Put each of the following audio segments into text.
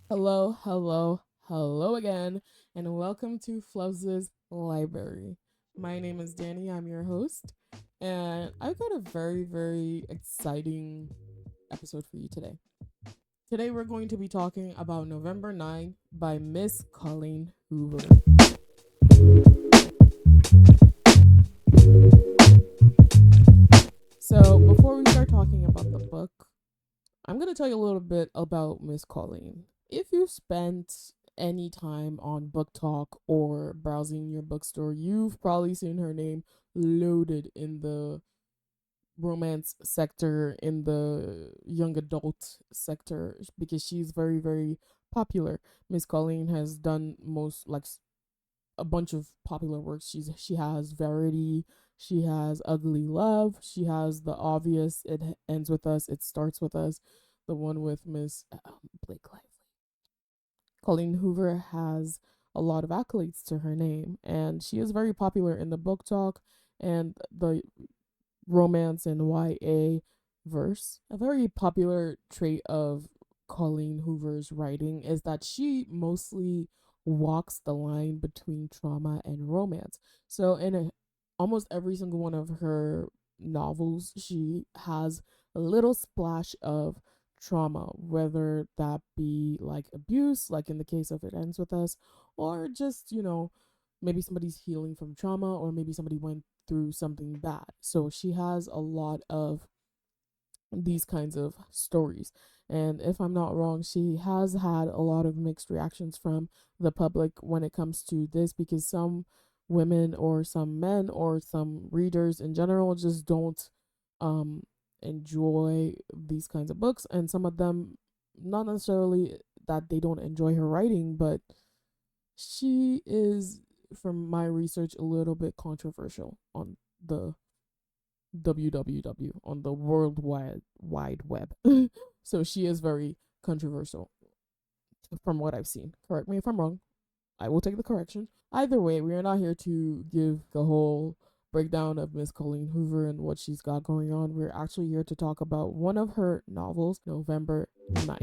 Hello, hello, hello again, and welcome to Flub's Library. My name is Danny, I'm your host, and I've got a very exciting episode for you today. Today, we're going to be talking about November 9 by Miss Colleen Hoover. So, before we start talking about the book, I'm going to tell you a little bit about Miss Colleen. If you spent any time on Book Talk or browsing your bookstore, you've probably seen her name loaded in the romance sector, in the young adult sector, because she's very popular. Miss Colleen has done most like a bunch of popular works. She has Verity, she has Ugly Love, she has the obvious It Ends With Us, It Starts With Us, the one with Miss Blake Lively. Colleen Hoover has a lot of accolades to her name, and she is very popular in the book talk and the romance and YA verse. A very popular trait of Colleen Hoover's writing is that she mostly walks the line between trauma and romance. So almost every single one of her novels, she has a little splash of trauma, whether that be like abuse, like in the case of It Ends With Us, or just, maybe somebody's healing from trauma, or maybe somebody went through something bad. So she has a lot of these kinds of stories. And if I'm not wrong, she has had a lot of mixed reactions from the public when it comes to this, because some women or some men or some readers in general just don't um enjoy these kinds of books, and some of them, not necessarily that they don't enjoy her writing, but she is, from my research, a little bit controversial on the www, on the world wide web. So she is very controversial from what I've seen. Correct me if I'm wrong. I will take the correction. Either way, we are not here to give the whole breakdown of Miss Colleen Hoover and what she's got going on. We're actually here to talk about one of her novels, November 9th.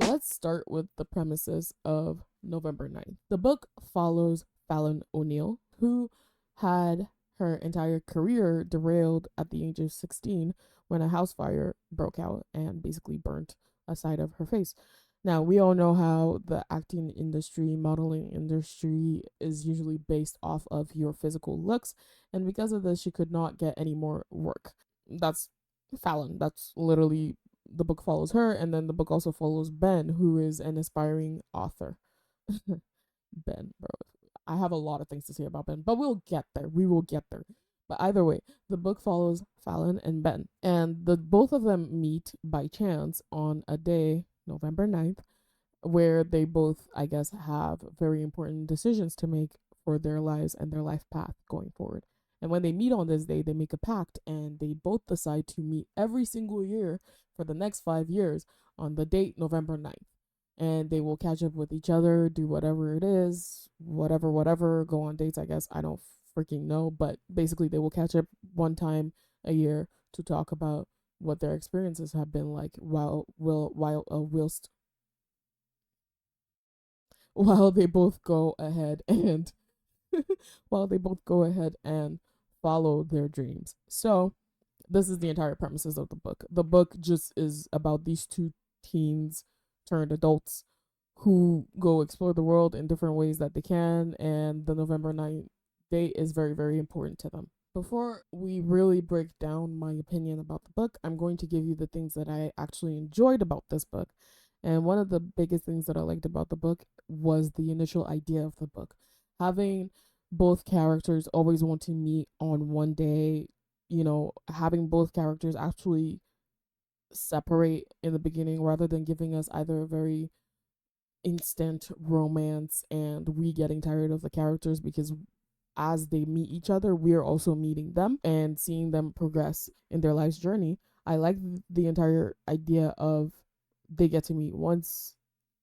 Let's start with the premises of November 9th. The book follows Fallon O'Neill, who had her entire career derailed at the age of 16 when a house fire broke out and basically burnt a side of her face. Now, we all know how the acting industry, modeling industry is usually based off of your physical looks, and because of this, she could not get any more work. That's Fallon. That's literally, the book follows her, and then the book also follows Ben, who is an aspiring author. Ben, bro. I have a lot of things to say about Ben, but we'll get there. We will get there. But either way, the book follows Fallon and Ben, and the both of them meet by chance on a day, November 9th, where they both, I guess, have very important decisions to make for their lives and their life path going forward. And when they meet on this day, they make a pact, and they both decide to meet every single year for the next 5 years on the date November 9th. And they will catch up with each other, do whatever it is, whatever, go on dates, I guess. I don't freaking know. But basically, they will catch up one time a year to talk about what their experiences have been like whilst while they both go ahead and while they both go ahead and follow their dreams. So this is the entire premises of the book. The book just is about these two teens turned adults who go explore the world in different ways that they can, and the November 9th date is very important to them. Before we really break down my opinion about the book, I'm going to give you the things that I actually enjoyed about this book. And one of the biggest things that I liked about the book was the initial idea of the book. Having both characters always want to meet on one day, having both characters actually separate in the beginning rather than giving us either a very instant romance and we getting tired of the characters, because as they meet each other, we're also meeting them and seeing them progress in their life's journey. I like the entire idea of they get to meet once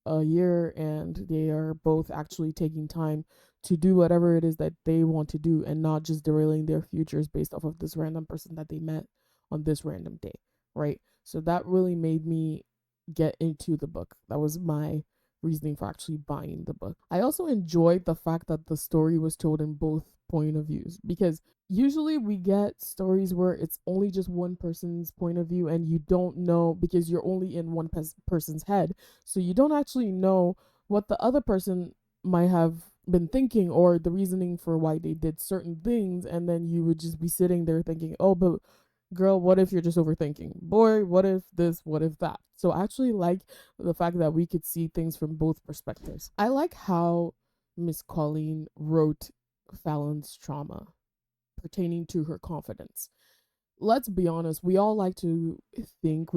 a year and they are both actually taking time to do whatever it is that they want to do and not just derailing their futures based off of this random person that they met on this random day. right? So that really made me get into the book. That was my reasoning for actually buying the book. I also enjoyed the fact that the story was told in both point of views, because usually we get stories where it's only just one person's point of view and you don't know, because you're only in one person's head, so you don't actually know what the other person might have been thinking or the reasoning for why they did certain things, and then you would just be sitting there thinking, oh, but girl, what if you're just overthinking? Boy, what if this, what if that? So I actually like the fact that we could see things from both perspectives. I like how Miss Colleen wrote Fallon's trauma pertaining to her confidence. Let's be honest, we would all like to think,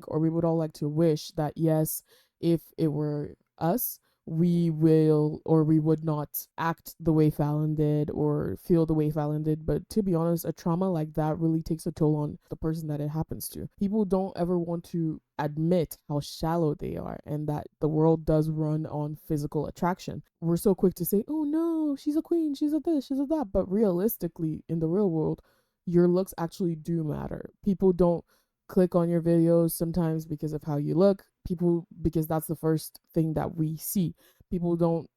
or we would all like to wish that, yes, if it were us, we will, or we would not act the way Fallon did or feel the way Fallon did. But to be honest, a trauma like that really takes a toll on the person that it happens to. People don't ever want to admit how shallow they are and that the world does run on physical attraction. We're so quick to say, oh no, she's a queen, she's a this, she's a that. But realistically, in the real world, your looks actually do matter. People don't click on your videos sometimes because of how you look. People, because that's the first thing that we see. People don't,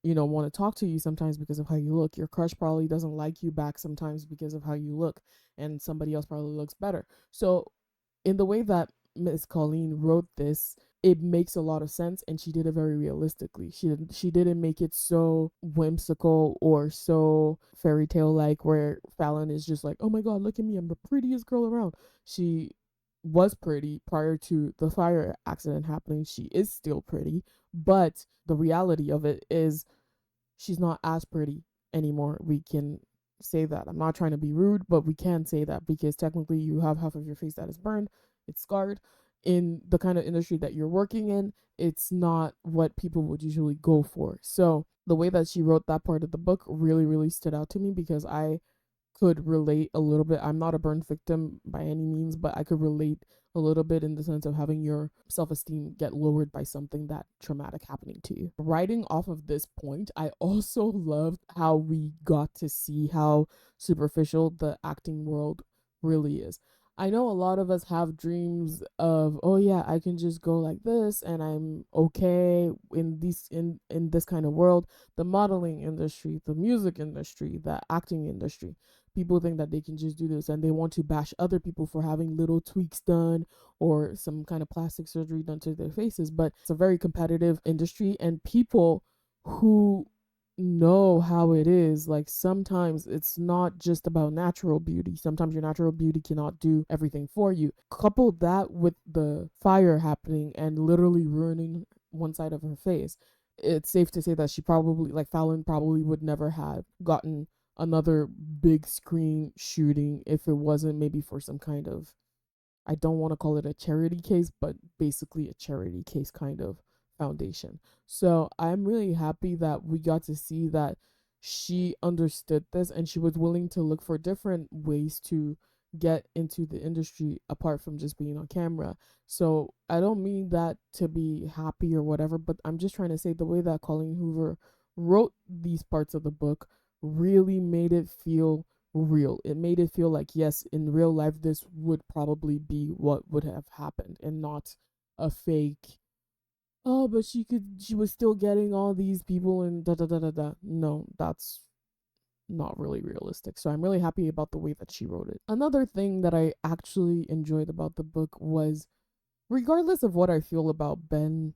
want to talk to you sometimes because of how you look. Your crush probably doesn't like you back sometimes because of how you look, and somebody else probably looks better. So, in the way that Miss Colleen wrote this, it makes a lot of sense, and she did it very realistically. She didn't make it so whimsical or so fairy tale like, where Fallon is just like, oh my god, look at me, I'm the prettiest girl around. She was pretty prior to the fire accident happening. She is still pretty, but the reality of it is she's not as pretty anymore. We can say that. I'm not trying to be rude, but we can say that, because technically you have half of your face that is burned, it's scarred. In the kind of industry that you're working in, it's not what people would usually go for. So the way that she wrote that part of the book really, really stood out to me, because I could relate a little bit. I'm not a burn victim by any means, but I could relate a little bit in the sense of having your self esteem get lowered by something that traumatic happening to you. Writing off of this point, I also loved how we got to see how superficial the acting world really is. I know a lot of us have dreams of, oh yeah, I can just go like this and I'm okay in this kind of world. The modeling industry, the music industry, the acting industry, people think that they can just do this, and they want to bash other people for having little tweaks done or some kind of plastic surgery done to their faces. But it's a very competitive industry, and people who know how it is, like, sometimes it's not just about natural beauty. Sometimes your natural beauty cannot do everything for you. Couple that with the fire happening and literally ruining one side of her face, it's safe to say that she probably, like, Fallon probably would never have gotten another big screen shooting if it wasn't maybe for some kind of, I don't want to call it a charity case, but basically a charity case kind of foundation. So I'm really happy that we got to see that she understood this and she was willing to look for different ways to get into the industry apart from just being on camera. So I don't mean that to be happy or whatever, but I'm just trying to say the way that Colleen Hoover wrote these parts of the book really made it feel real. It made it feel like, yes, in real life, this would probably be what would have happened, and not a fake, oh, but she was still getting all these people and da da da da da. No, that's not really realistic. So I'm really happy about the way that she wrote it. Another thing that I actually enjoyed about the book was, regardless of what I feel about Ben,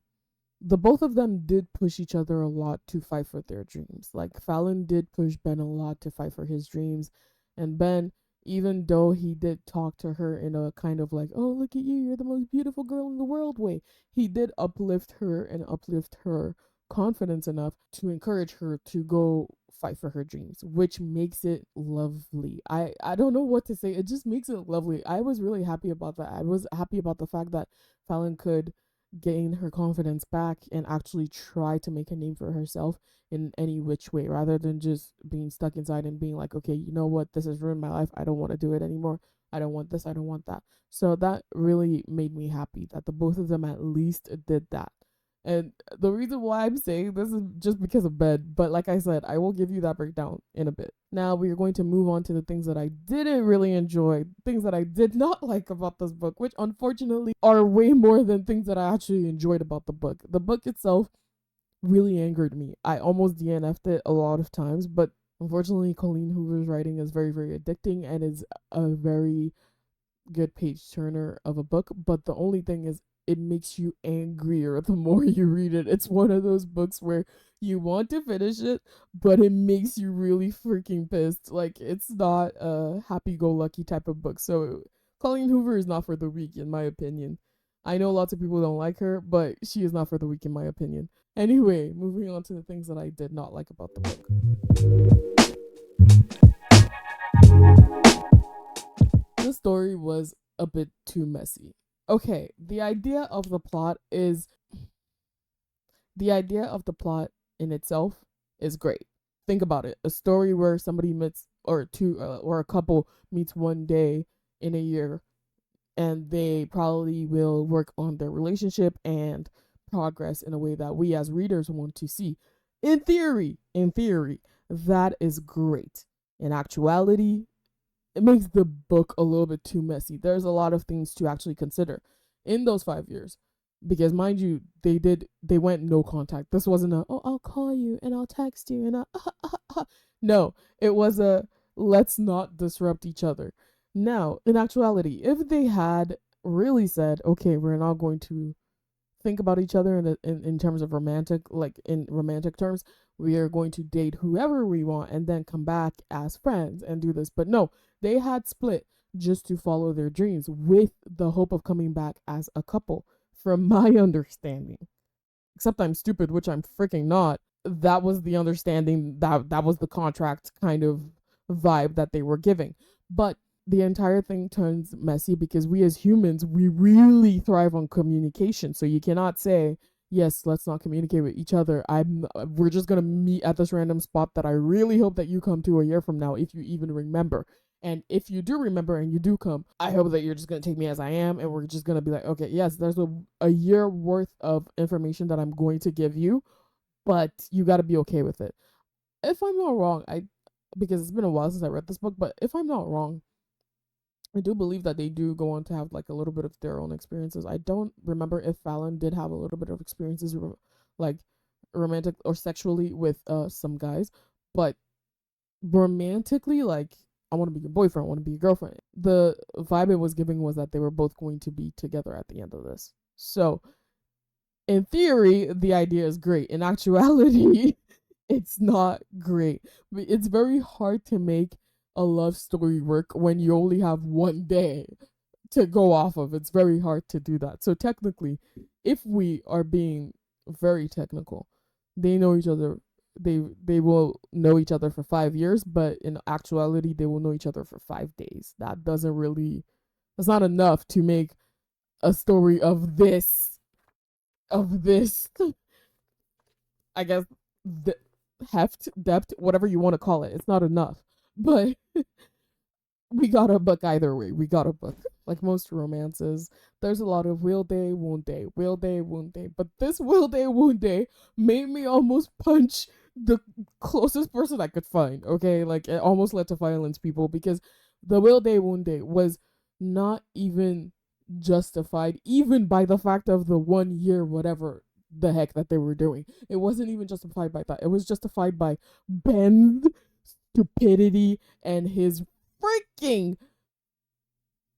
the both of them did push each other a lot to fight for their dreams. Like, Fallon did push Ben a lot to fight for his dreams, and Ben, even though he did talk to her in a kind of like, oh, look at you, you're the most beautiful girl in the world way, he did uplift her and uplift her confidence enough to encourage her to go fight for her dreams, which makes it lovely. I don't know what to say. It just makes it lovely. I was really happy about that. I was happy about the fact that Fallon could gain her confidence back and actually try to make a name for herself in any which way, rather than just being stuck inside and being like, okay, you know what, this has ruined my life, I don't want to do it anymore, I don't want this, I don't want that. So that really made me happy that the both of them at least did that. And the reason why I'm saying this is just because of Ben. But like I said, I will give you that breakdown in a bit. Now we are going to move on to the things that I didn't really enjoy, things that I did not like about this book, which unfortunately are way more than things that I actually enjoyed about the book. The book itself really angered me. I almost DNF'd it a lot of times, but unfortunately, Colleen Hoover's writing is very, very addicting and is a very good page turner of a book. But the only thing is, it makes you angrier the more you read it. It's one of those books where you want to finish it, but it makes you really freaking pissed. Like, it's not a happy go lucky type of book. So, Colleen Hoover is not for the weak, in my opinion. I know lots of people don't like her, but she is not for the weak, in my opinion. Anyway, moving on to the things that I did not like about the book. The story was a bit too messy. Okay, the idea of the plot in itself is great. Think about it. A story where somebody meets or two or a couple meets one day in a year and they probably will work on their relationship and progress in a way that we as readers want to see. In theory, that is great. In actuality, it makes the book a little bit too messy. There's a lot of things to actually consider in those 5 years. Because mind you, they went no contact. This wasn't a I'll call you and I'll text you and no, it was a let's not disrupt each other. Now, in actuality, if they had really said, okay, we're not going to think about each other in terms of romantic, like in romantic terms, we are going to date whoever we want and then come back as friends and do this. But no, they had split just to follow their dreams with the hope of coming back as a couple, from my understanding. Except I'm stupid, which I'm freaking not. That was the understanding, that was the contract kind of vibe that they were giving. But the entire thing turns messy because we as humans, we really thrive on communication. So you cannot say, yes, let's not communicate with each other. We're just gonna meet at this random spot that I really hope that you come to a year from now, if you even remember. And if you do remember and you do come, I hope that you're just gonna take me as I am, and we're just gonna be like, okay, yes, there's a year worth of information that I'm going to give you, but you got to be okay with it. If I'm not wrong, I because it's been a while since I read this book, but if I'm not wrong, I do believe that they do go on to have like a little bit of their own experiences. I don't remember if Fallon did have a little bit of experiences, like romantic or sexually with some guys, but romantically, like, I want to be your boyfriend, I want to be your girlfriend. The vibe it was giving was that they were both going to be together at the end of this. So, in theory, the idea is great. In actuality, it's not great. It's very hard to make a love story work when you only have one day to go off of. It's very hard to do that. So technically, if we are being very technical, they know each other. They will know each other for 5 years, but in actuality, they will know each other for 5 days. That doesn't really. That's not enough to make a story of this. I guess the heft, depth, whatever you want to call it. It's not enough, but we got a book either way. We got a book. Like most romances, there's a lot of will they, won't they, will they, won't they. But this will they, won't they made me almost punch the closest person I could find. Okay, like it almost led to violence, people, because the will they, won't they was not even justified, even by the fact of the 1 year, whatever the heck that they were doing. It wasn't even justified by that. It was justified by Ben's stupidity and his freaking,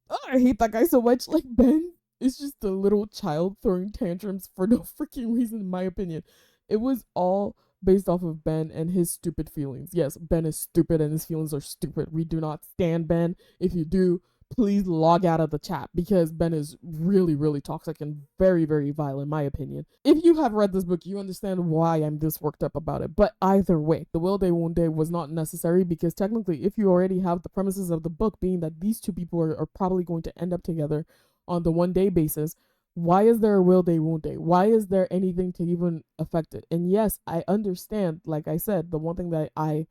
oh, I hate that guy so much. Like, Ben is just a little child throwing tantrums for no freaking reason, in my opinion. It was all based off of Ben and his stupid feelings. Yes, Ben is stupid and his feelings are stupid. We do not stand Ben. If you do, please log out of the chat, because Ben is really, really toxic and very, very vile, in my opinion. If you have read this book, you understand why I'm this worked up about it. But either way, the will they, won't they was not necessary, because technically, if you already have the premises of the book being that these two people are probably going to end up together on the 1 day basis, why is there a will they, won't they? Why is there anything to even affect it? And yes, I understand, like I said, the one thing that I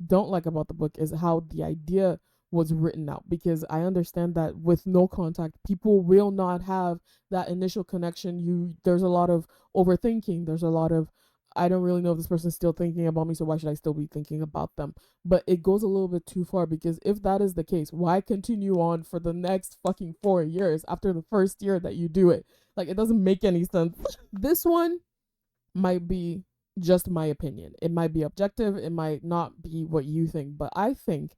don't like about the book is how the idea was written out, because I understand that with no contact, people will not have that initial connection. There's a lot of overthinking. There's a lot of, I don't really know if this person's still thinking about me, so why should I still be thinking about them? But it goes a little bit too far, because if that is the case, why continue on for the next fucking 4 years after the first year that you do it? Like, it doesn't make any sense. This one might be just my opinion. It might be objective, it might not be what you think, but I think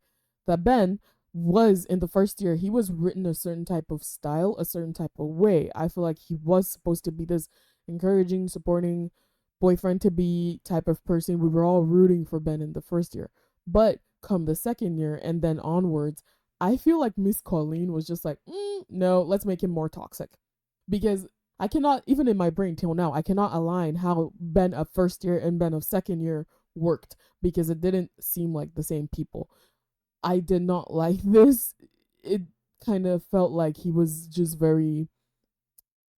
that Ben was, in the first year, he was written a certain type of style, a certain type of way. I feel like he was supposed to be this encouraging, supporting boyfriend to be type of person. We were all rooting for Ben in the first year. But come the second year and then onwards, I feel like Miss Colleen was just like, no, let's make him more toxic. Because I cannot, even in my brain till now, I cannot align how Ben of first year and Ben of second year worked, because it didn't seem like the same people. I did not like this. It kind of felt like he was just very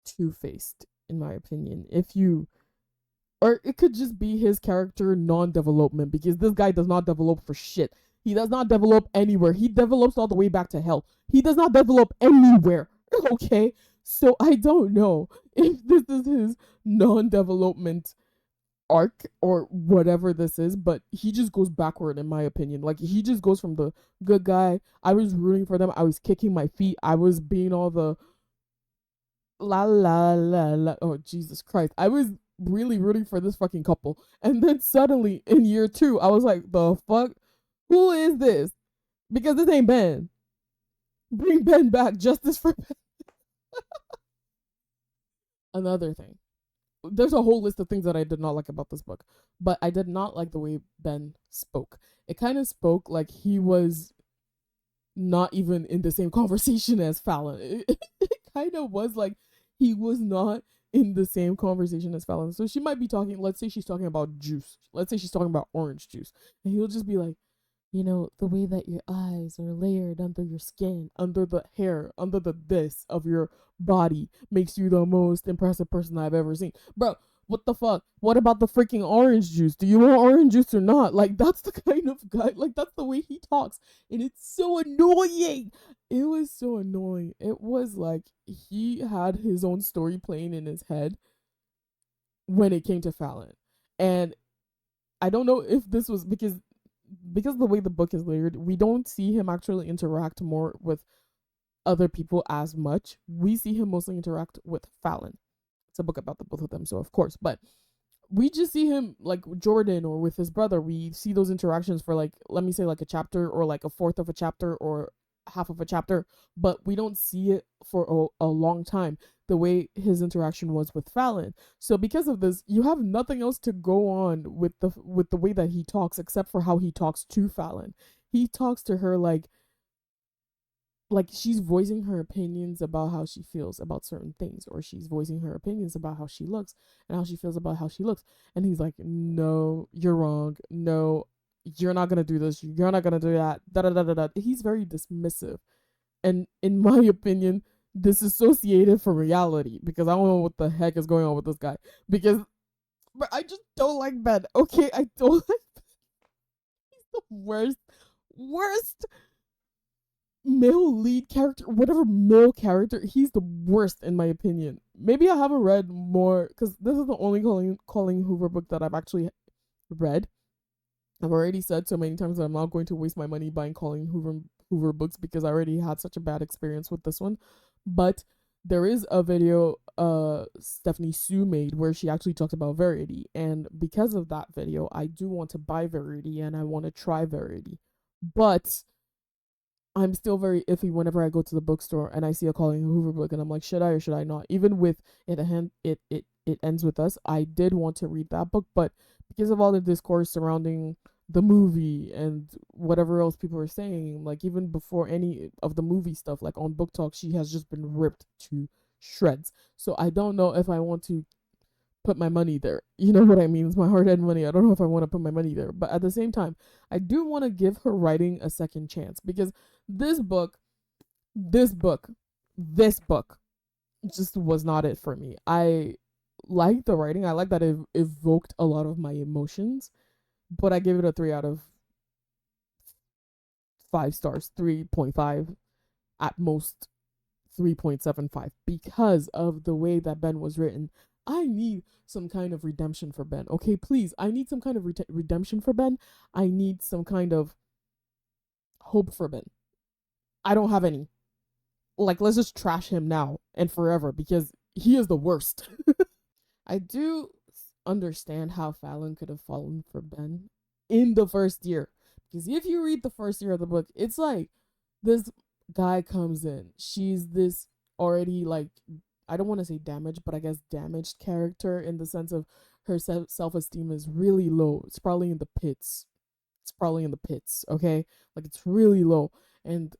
two faced, in my opinion. If you, or it could just be his character non development, because this guy does not develop for shit. He does not develop anywhere. He develops all the way back to hell. He does not develop anywhere. Okay? So I don't know if this is his non development arc or whatever this is, but he just goes backward, in my opinion. Like, he just goes from the good guy. I was rooting for them. I was kicking my feet. I was being all the la la la la. Oh, Jesus Christ. I was really rooting for this fucking couple. And then suddenly in year two, I was like, the fuck? Who is this? Because this ain't Ben. Bring Ben back. Justice for Ben. Another thing. There's a whole list of things that I did not like about this book, but I did not like the way Ben spoke. It kind of spoke like he was not even in the same conversation as Fallon. It kind of was like he was not in the same conversation as Fallon. So she might be talking, let's say she's talking about juice. Let's say she's talking about orange juice. And he'll just be like, the way that your eyes are layered under your skin, under the hair, under the this of your body makes you the most impressive person I've ever seen. Bro, what the fuck? What about the freaking orange juice? Do you want orange juice or not? Like, that's the kind of guy, like, that's the way he talks. And it's so annoying. It was so annoying. It was like he had his own story playing in his head when it came to Fallon. And I don't know if this was because of the way the book is layered, we don't see him actually interact more with other people as much. We see him mostly interact with Fallon. It's a book about the both of them, so of course, but we just see him like Jordan or with his brother. We see those interactions for, like, let me say, like a chapter or like a fourth of a chapter or half of a chapter, but we don't see it for a long time the way his interaction was with Fallon. So because of this, you have nothing else to go on with the way that he talks, except for how he talks to Fallon. He talks to her like she's voicing her opinions about how she feels about certain things, or she's voicing her opinions about how she looks and how she feels about how she looks. And he's like, no, you're wrong. No, you're not gonna do this. You're not gonna do that. Da da da da da. He's very dismissive, and in my opinion, disassociated from reality, because I don't know what the heck is going on with this guy. Because I just don't like Ben. Okay, I don't like Ben. He's the worst male lead character, whatever male character. He's the worst, in my opinion. Maybe I haven't read more, because this is the only Colleen Hoover book that I've actually read. I've already said so many times that I'm not going to waste my money buying Colleen Hoover books, because I already had such a bad experience with this one. But there is a video Stephanie Sue made where she actually talked about Verity, and because of that video, I do want to buy Verity and I want to try Verity. But I'm still very iffy whenever I go to the bookstore and I see a Colleen Hoover book, and I'm like, should I or should I not? Even with it ends with us. I did want to read that book, but because of all the discourse surrounding the movie and whatever else people are saying, like even before any of the movie stuff, like on Book Talk, she has just been ripped to shreds. So I don't know if I want to put my money there. You know what I mean? It's my hard-earned money. I don't know if I want to put my money there. But at the same time, I do want to give her writing a second chance, because this book, this book, this book just was not it for me. I like the writing. I like that it evoked a lot of my emotions, but I give it a 3 out of 5 stars, 3.5, at most 3.75, because of the way that Ben was written. I need some kind of redemption for Ben. Okay, please. I need some kind of redemption for Ben. I need some kind of hope for Ben. I don't have any. Like, let's just trash him now and forever because he is the worst. I do understand how Fallon could have fallen for Ben in the first year. Because if you read the first year of the book, it's like this guy comes in. She's this already, like, I don't want to say damaged, but I guess damaged character, in the sense of her self-esteem is really low. It's probably in the pits. Okay? Like, it's really low. And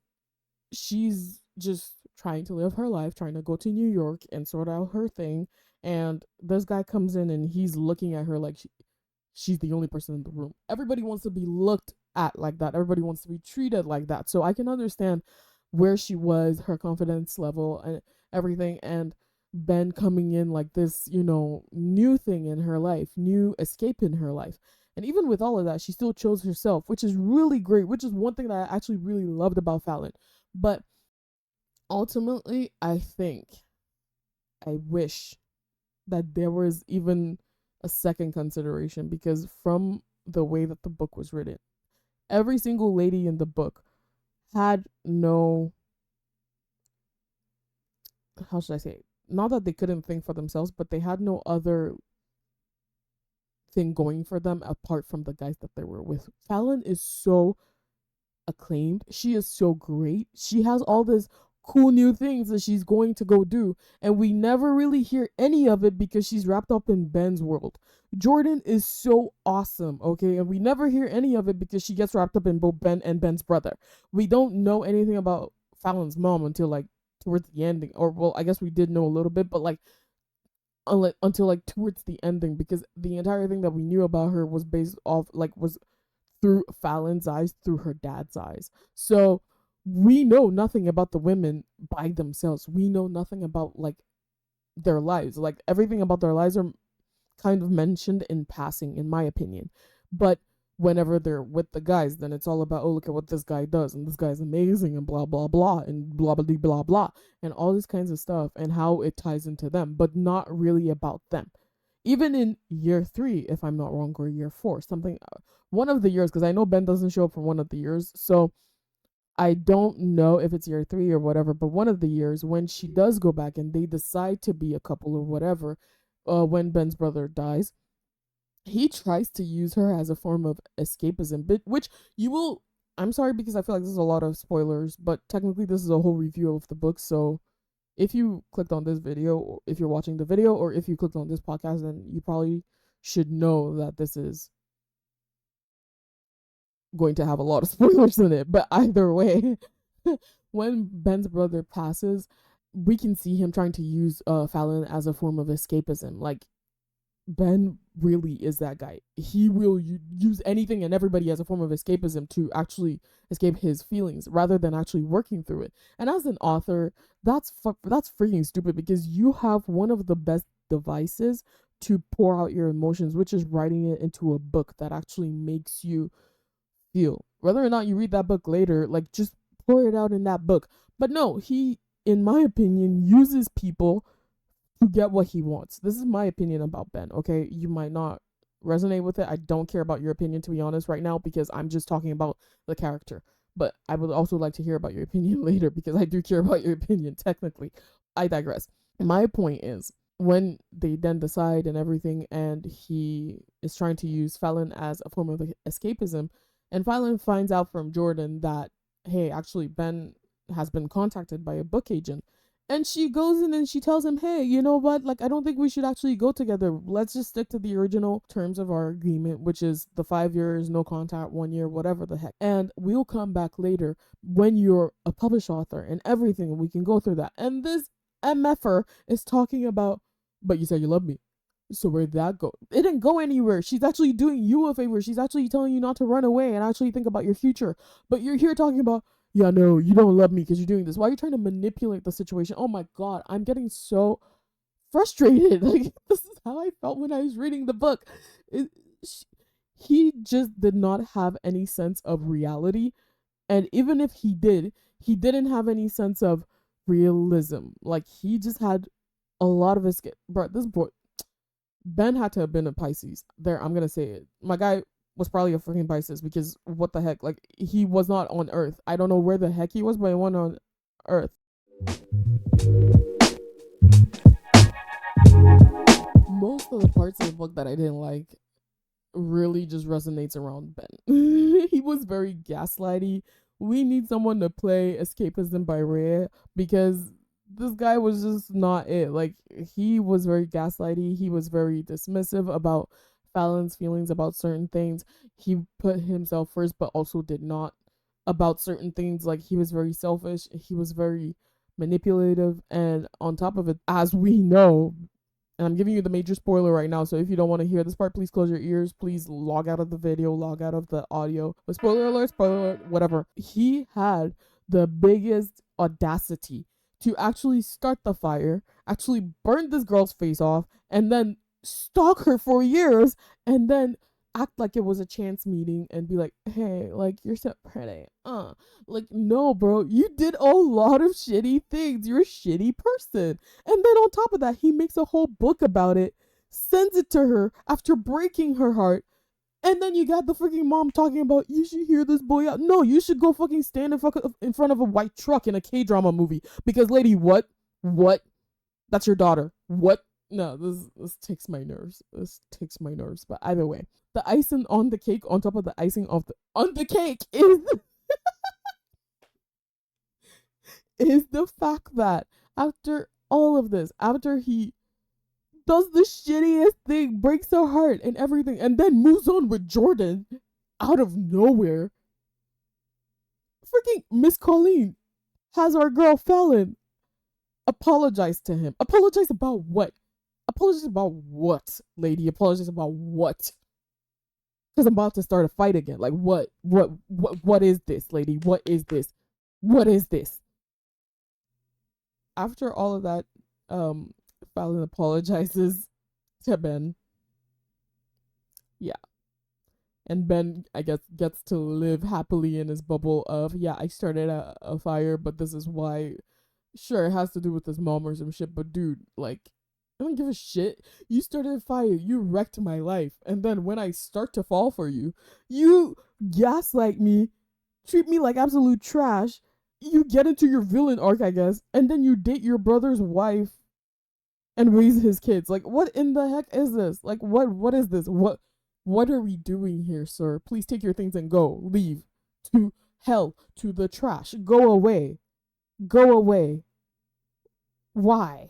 she's just trying to live her life, trying to go to New York and sort out her thing. And this guy comes in and he's looking at her like she's the only person in the room. Everybody wants to be looked at like that. Everybody wants to be treated like that. So I can understand where she was, her confidence level, and everything. And Ben coming in like this, new thing in her life, new escape in her life. And even with all of that, she still chose herself, which is really great, which is one thing that I actually really loved about Fallon. But ultimately, I wish that there was even a second consideration, because from the way that the book was written, every single lady in the book had no, how should I say it? Not that they couldn't think for themselves, but they had no other thing going for them apart from the guys that they were with. Fallon is so acclaimed. She is so great. She has all this cool new things that she's going to go do, and we never really hear any of it because she's wrapped up in Ben's world. Jordan is so awesome, okay, and we never hear any of it because she gets wrapped up in both Ben and Ben's brother. We don't know anything about Fallon's mom until like towards the ending, or well, I guess we did know a little bit, but like until like towards the ending, because the entire thing that we knew about her was based off, like, was through Fallon's eyes, through her dad's eyes. So we know nothing about the women by themselves. We know nothing about like their lives. Like, everything about their lives are kind of mentioned in passing, in my opinion. But whenever they're with the guys, then it's all about, oh, look at what this guy does, and this guy's amazing, and blah blah blah, and blah blah blah blah, and all these kinds of stuff, and how it ties into them, but not really about them. Even in year 3, if I'm not wrong, or year 4, something, one of the years, because I know Ben doesn't show up for one of the years, so I don't know if it's year 3 or whatever, but one of the years when she does go back and they decide to be a couple or whatever, when Ben's brother dies, he tries to use her as a form of escapism, but which you will, I'm sorry because I feel like this is a lot of spoilers, but technically this is a whole review of the book, so if you clicked on this video, or if you're watching the video, or if you clicked on this podcast, then you probably should know that this is going to have a lot of spoilers in it. But either way, when Ben's brother passes, we can see him trying to use Fallon as a form of escapism. Like, Ben really is that guy. He will use anything and everybody as a form of escapism to actually escape his feelings, rather than actually working through it. And as an author, that's freaking stupid, because you have one of the best devices to pour out your emotions, which is writing it into a book that actually makes you feel. Whether or not you read that book later, like, just pour it out in that book. But no, he, in my opinion, uses people to get what he wants. This is my opinion about Ben, okay? You might not resonate with it. I don't care about your opinion, to be honest, right now, because I'm just talking about the character. But I would also like to hear about your opinion later, because I do care about your opinion, technically. I digress. My point is, when they then decide and everything, and he is trying to use Fallon as a form of escapism, and Fallon finds out from Jordan that, hey, actually, Ben has been contacted by a book agent. And she goes in and she tells him, hey, you know what? Like, I don't think we should actually go together. Let's just stick to the original terms of our agreement, which is the 5 years, no contact, 1 year, whatever the heck. And we'll come back later when you're a published author and everything, and we can go through that. And this MFer is talking about, but you said you love me. So where'd that go? It didn't go anywhere. She's actually doing you a favor. She's actually telling you not to run away and actually think about your future. But you're here talking about, yeah, no, you don't love me because you're doing this. Why are you trying to manipulate the situation? Oh my God, I'm getting so frustrated. Like, this is how I felt when I was reading the book. He just did not have any sense of reality. And even if he did, he didn't have any sense of realism. Like, he just had a lot of escape. Bro, this boy, Ben had to have been a Pisces. There, I'm gonna say it. My guy was probably a freaking Pisces, because what the heck? Like, he was not on Earth. I don't know where the heck he was, but he wasn't on Earth. Most of the parts of the book that I didn't like really just resonates around Ben. He was very gaslighty. We need someone to play Escapism by Rhea, because this guy was just not it. Like, he was very gaslighty. He was very dismissive about Fallon's feelings about certain things. He put himself first, but also did not about certain things. Like, he was very selfish. He was very manipulative. And on top of it, as we know, and I'm giving you the major spoiler right now, so if you don't want to hear this part, please close your ears. Please log out of the video, log out of the audio. But spoiler alert, whatever. He had the biggest audacity to actually start the fire, actually burn this girl's face off, and then stalk her for years, and then act like it was a chance meeting and be like, hey, like, you're so pretty. Like, no, bro, you did a lot of shitty things. You're a shitty person. And then on top of that, he makes a whole book about it, sends it to her after breaking her heart. And then you got the freaking mom talking about, you should hear this boy out. No, you should go fucking stand in front of a white truck in a K-drama movie. Because, lady, what? That's your daughter. What? No, this takes my nerves. This takes my nerves. But either way, the icing on the cake, on top of the icing on the cake, is the fact that after all of this, after he does the shittiest thing, breaks her heart and everything, and then moves on with Jordan out of nowhere, freaking Miss Colleen has our girl Fallon apologize to him. Apologize about what? Apologize about what, lady? Apologize about what? Because I'm about to start a fight again. Like, what is this, lady? What is this? What is this? After all of that, Fallon apologizes to Ben. Yeah. And Ben, I guess, gets to live happily in his bubble of, yeah, I started a fire, but this is why. Sure, it has to do with his mom or some shit, but dude, like, I don't give a shit. You started a fire. You wrecked my life. And then when I start to fall for you, you gaslight me, treat me like absolute trash. You get into your villain arc, I guess, and then you date your brother's wife and raise his kids. Like, what in the heck is this? Like, what is this? What are we doing here, sir? Please take your things and go. Leave. To hell. To the trash. Go away. Go away. Why?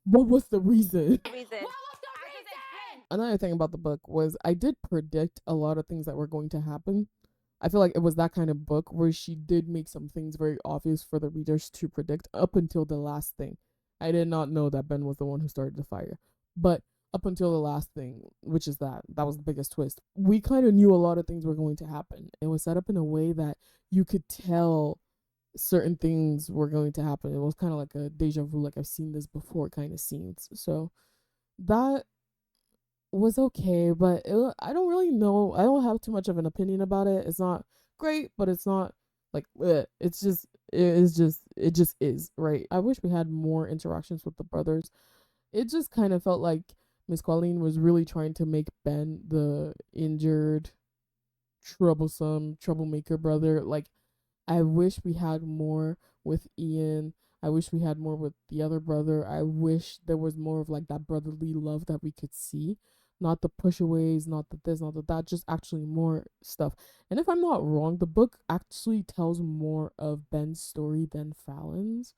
What was the reason? Another thing about the book was I did predict a lot of things that were going to happen. I feel like it was that kind of book where she did make some things very obvious for the readers to predict up until the last thing. I did not know that Ben was the one who started the fire. But up until the last thing, which is that was the biggest twist. We kind of knew a lot of things were going to happen. It was set up in a way that you could tell certain things were going to happen. It was kind of like a deja vu, like I've seen this before kind of scenes. So that was okay, but I don't really know. I don't have too much of an opinion about it. It's not great, but it's not like it's just it just is, right? I wish we had more interactions with the brothers. It just kind of felt like Miss Colleen was really trying to make Ben the injured, troublesome, troublemaker brother. Like, I wish we had more with Ian. I wish we had more with the other brother. I wish there was more of like that brotherly love that we could see. Not the pushaways, not the this, not the that, just actually more stuff. And if I'm not wrong, the book actually tells more of Ben's story than Fallon's.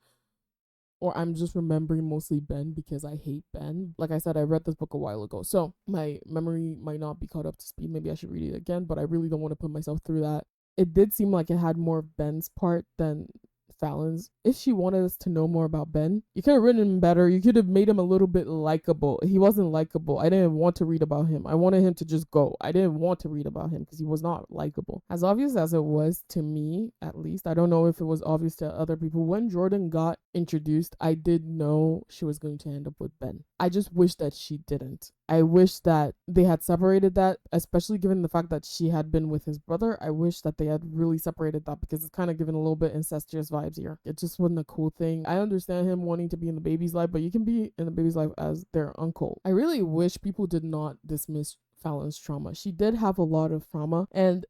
Or I'm just remembering mostly Ben because I hate Ben. Like I said, I read this book a while ago, so my memory might not be caught up to speed. Maybe I should read it again, but I really don't want to put myself through that. It did seem like it had more of Ben's part than Fallon's. If she wanted us to know more about Ben, you could have written him better. You could have made him a little bit likable. He wasn't likable. I didn't want to read about him. I wanted him to just go. I didn't want to read about him because he was not likable. As obvious as it was to me, at least, I don't know if it was obvious to other people. When Jordan got introduced, I did know she was going to end up with Ben. I just wish that she didn't. I wish that they had separated that, especially given the fact that she had been with his brother. I wish that they had really separated that because it's kind of given a little bit incestuous vibes here. It just wasn't a cool thing. I understand him wanting to be in the baby's life, but you can be in the baby's life as their uncle. I really wish people did not dismiss Fallon's trauma. She did have a lot of trauma, and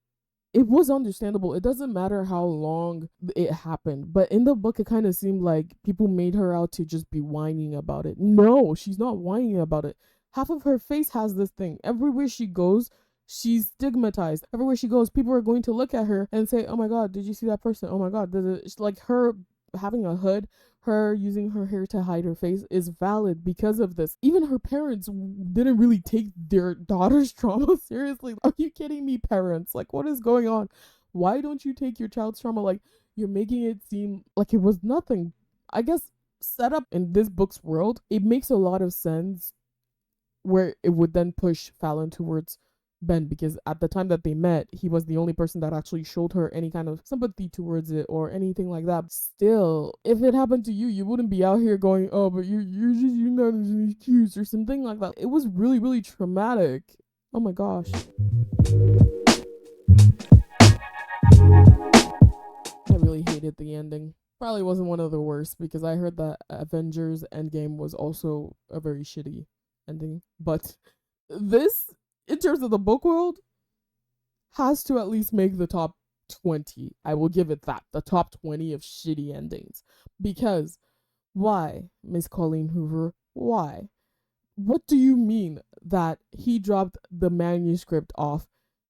it was understandable. It doesn't matter how long it happened, but in the book, it kind of seemed like people made her out to just be whining about it. No, she's not whining about it. Half of her face has this thing. Everywhere she goes, she's stigmatized. Everywhere she goes, people are going to look at her and say, "Oh my God, did you see that person? Oh my God." It's like her having a hood, her using her hair to hide her face is valid because of this. Even her parents didn't really take their daughter's trauma seriously. Are you kidding me, parents? Like, what is going on? Why don't you take your child's trauma? Like, you're making it seem like it was nothing. I guess set up in this book's world, it makes a lot of sense where it would then push Fallon towards Ben, because at the time that they met, he was the only person that actually showed her any kind of sympathy towards it or anything like that. Still, if it happened to you, you wouldn't be out here going, "Oh, but you're just you're not an excuse" or something like that. It was really, really traumatic. Oh my gosh. I really hated the ending. Probably wasn't one of the worst because I heard that Avengers Endgame was also a very shitty ending. But this, in terms of the book world, has to at least make the top 20. I will give it that. The top 20 of shitty endings. Because why, Miss Colleen Hoover? Why? What do you mean that he dropped the manuscript off?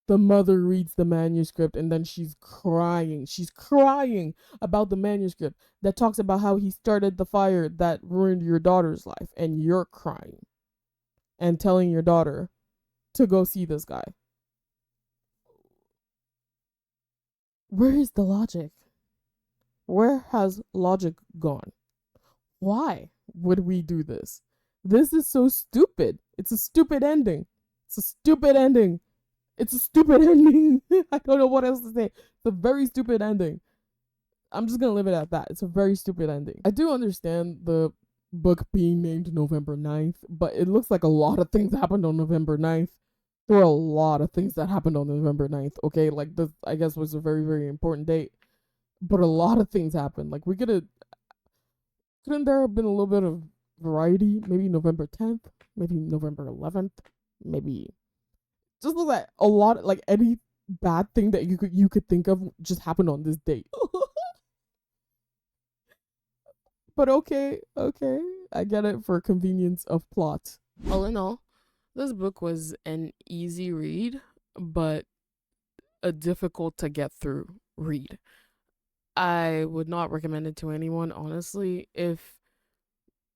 The mother reads the manuscript and then she's crying. She's crying about the manuscript that talks about how he started the fire that ruined your daughter's life. And you're crying and telling your daughter to go see this guy. Where is the logic? Where has logic gone? Why would we do this? This is so stupid. It's a stupid ending. It's a stupid ending. It's a stupid ending. I don't know what else to say. It's a very stupid ending. I'm just going to leave it at that. It's a very stupid ending. I do understand the book being named November 9th, but it looks like a lot of things happened on November 9th. There were a lot of things that happened on November 9th. Okay, like this, I guess, was a very, very important date, but a lot of things happened. Like, we couldn't there have been a little bit of variety? Maybe November 10th, maybe November 11th, maybe just look like a lot, like any bad thing that you could think of just happened on this date. But okay, I get it for convenience of plot. All in all, this book was an easy read, but a difficult to get through read. I would not recommend it to anyone, honestly. If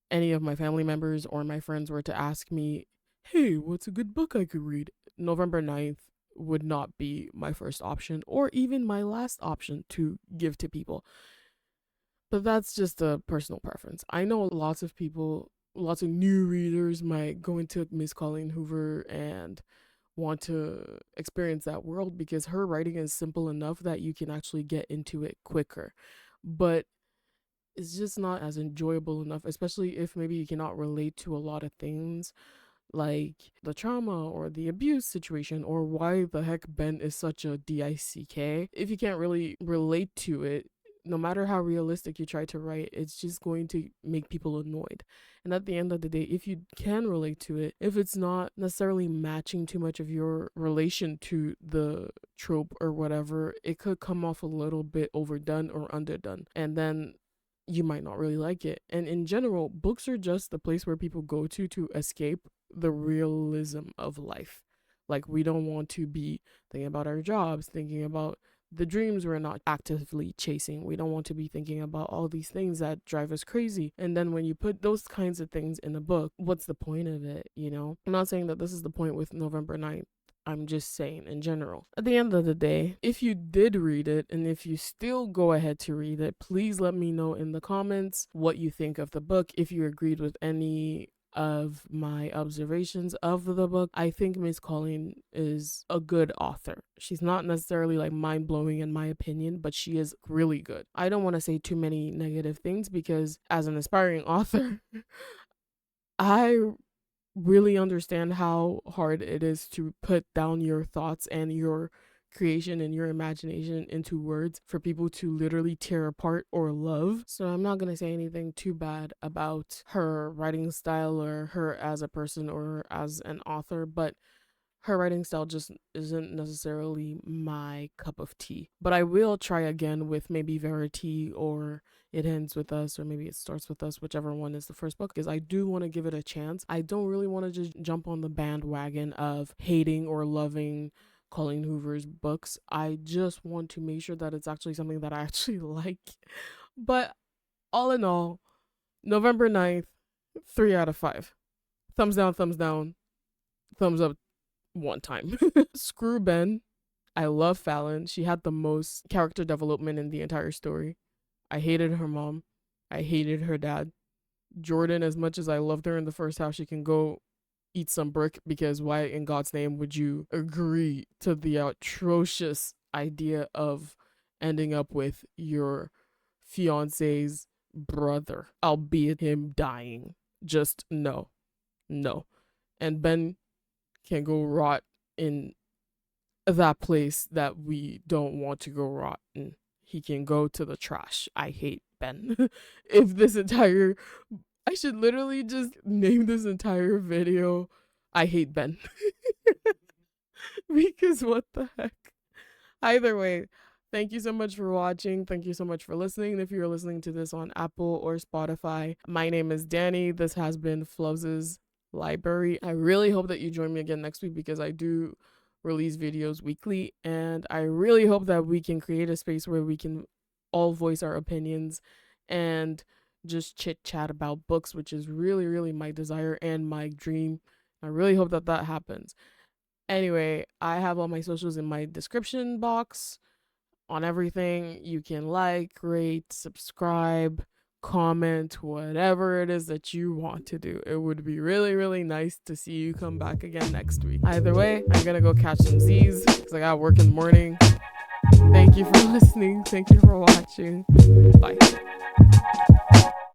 any of my family members or my friends were to ask me, "Hey, what's a good book I could read?" November 9th would not be my first option or even my last option to give to people. But that's just a personal preference. I know lots of people, lots of new readers might go into Miss Colleen Hoover and want to experience that world because her writing is simple enough that you can actually get into it quicker. But it's just not as enjoyable enough, especially if maybe you cannot relate to a lot of things like the trauma or the abuse situation or why the heck Ben is such a DICK. If you can't really relate to it, no matter how realistic you try to write, it's just going to make people annoyed. And at the end of the day, if you can relate to it, if it's not necessarily matching too much of your relation to the trope or whatever, it could come off a little bit overdone or underdone. And then you might not really like it. And in general, books are just the place where people go to escape the realism of life. Like, we don't want to be thinking about our jobs, thinking about the dreams we're not actively chasing. We don't want to be thinking about all these things that drive us crazy. And then when you put those kinds of things in a book, what's the point of it, you know? I'm not saying that this is the point with November 9th. I'm just saying in general. At the end of the day, if you did read it and if you still go ahead to read it, please let me know in the comments what you think of the book, if you agreed with any of my observations of the book. I think Miss Colleen is a good author. She's not necessarily like mind-blowing in my opinion, but she is really good. I don't want to say too many negative things because as an aspiring author, I really understand how hard it is to put down your thoughts and your creation and your imagination into words for people to literally tear apart or love. So I'm not going to say anything too bad about her writing style or her as a person or as an author, but her writing style just isn't necessarily my cup of tea. But I will try again with maybe Verity or It Ends With Us, or maybe It Starts With Us, whichever one is the first book, because I do want to give it a chance. I don't really want to just jump on the bandwagon of hating or loving Colleen Hoover's books. I just want to make sure that it's actually something that I actually like. But all in all, November 9th, 3 out of 5. Thumbs down, thumbs up one time. Screw Ben. I love Fallon. She had the most character development in the entire story. I hated her mom. I hated her dad. Jordan, as much as I loved her in the first half, she can go eat some brick, because why in God's name would you agree to the atrocious idea of ending up with your fiance's brother, albeit him dying? Just no. No. And Ben can go rot in that place that we don't want to go rot in. He can go to the trash. I hate Ben. If this entire, I should literally just name this entire video, I hate Ben. Because what the heck? Either way, thank you so much for watching. Thank you so much for listening. If you're listening to this on Apple or Spotify, my name is Danny. This has been Flub's Library. I really hope that you join me again next week, because I do release videos weekly, and I really hope that we can create a space where we can all voice our opinions and just chit chat about books, which is really, really my desire and my dream. I really hope that that happens. Anyway, I have all my socials in my description box. On everything, you can like, rate, subscribe, comment, whatever it is that you want to do. It would be really, really nice to see you come back again next week. Either way, I'm gonna go catch some Z's because I got work in the morning. Thank you for listening. Thank you for watching. Bye.